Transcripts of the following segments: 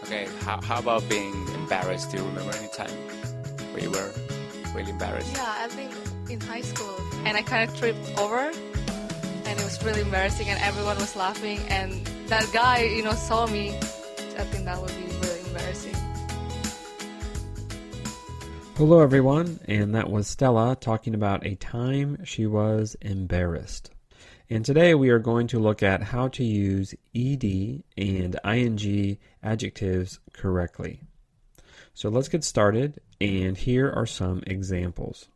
Okay, how about being embarrassed? Do you remember any time where you were really embarrassed? Yeah, I think in high school. And I kind of tripped over, and it was really embarrassing, and everyone was laughing, and that guy, saw me. I think that would be really embarrassing. Hello everyone, and that was Stella talking about a time she was embarrassed. And today we are going to look at how to use ed and ing adjectives correctly. So let's get started, and here are some examples.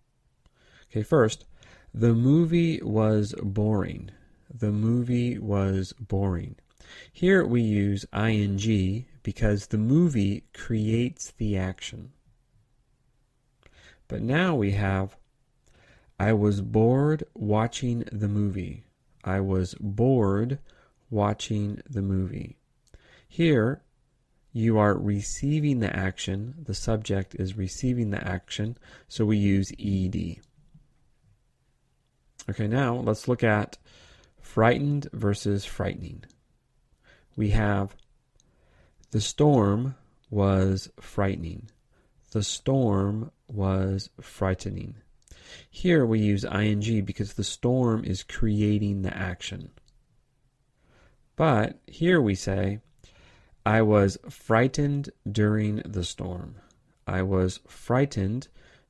Okay, first, the movie was boring. The movie was boring. Here we use ing because the movie creates the action. But now we have, I was bored watching the movie. I was bored watching the movie. Here, you are receiving the action. The subject is receiving the action, so we use ed. Okay, now let's look at frightened versus frightening. We have, the storm was frightening. The storm was frightening. Here we use ing because the storm is creating the action. But here we say, I was frightened during the storm. I was frightened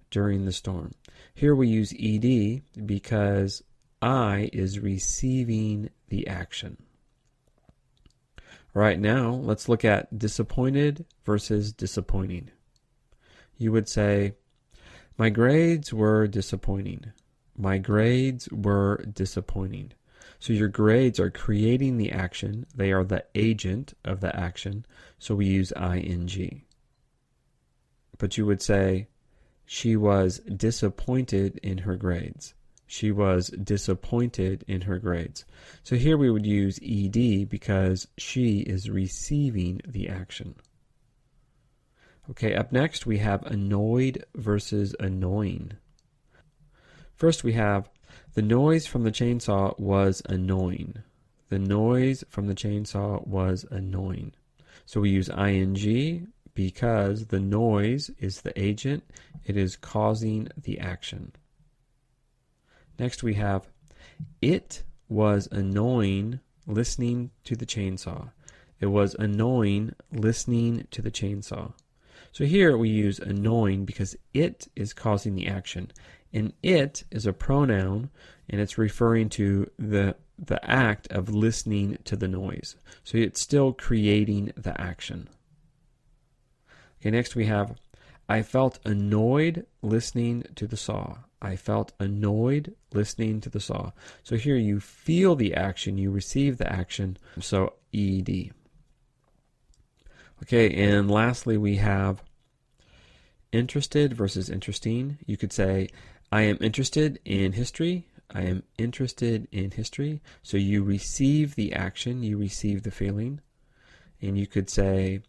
during the storm. Here we use ed because I is receiving the action. All right, now let's look at disappointed versus disappointing. You would say, my grades were disappointing. My grades were disappointing. So your grades are creating the action. They are the agent of the action. So we use ing. But you would say, she was disappointed in her grades. She was disappointed in her grades. So here we would use ed because she is receiving the action. Okay, up next we have annoyed versus annoying. First we have, the noise from the chainsaw was annoying. The noise from the chainsaw was annoying. So we use ing because the noise is the agent. It is causing the action. Next we have, it was annoying listening to the chainsaw. It was annoying listening to the chainsaw. So here we use annoying because it is causing the action. And it is a pronoun, and it's referring to the act of listening to the noise. So it's still creating the action. Okay, next we have, I felt annoyed listening to the saw. I felt annoyed listening to the saw. So here you feel the action, you receive the action, so ed. Okay, and lastly we have interested versus interesting. You could say, I am interested in history. I am interested in history. So you receive the action, you receive the feeling. And you could say,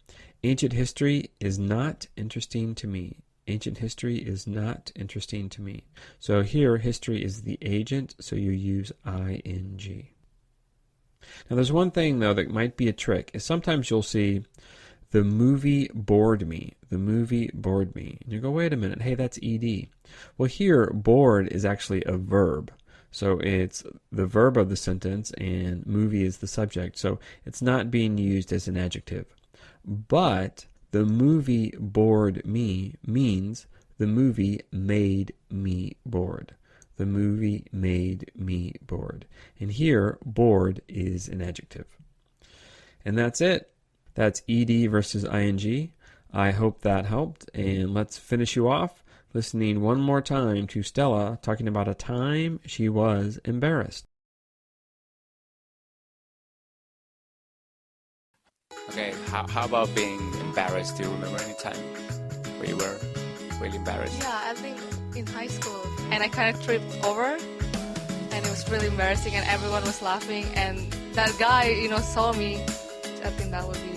ancient history is not interesting to me. Ancient history is not interesting to me. So here, history is the agent, so you use ing. Now there's one thing though that might be a trick, is sometimes you'll see, the movie bored me. The movie bored me. And you go, wait a minute, hey, that's ed. Well, here, bored is actually a verb. So it's the verb of the sentence, and movie is the subject. So it's not being used as an adjective. But the movie bored me means the movie made me bored. The movie made me bored. And here, bored is an adjective. And that's it. That's ed versus ing. I hope that helped, and let's finish you off listening one more time to Stella talking about a time she was embarrassed. Okay, how about being embarrassed? Do you remember any time where you were really embarrassed? Yeah, I think in high school. And I kind of tripped over, and it was really embarrassing, and everyone was laughing, and that guy, saw me. I think that would be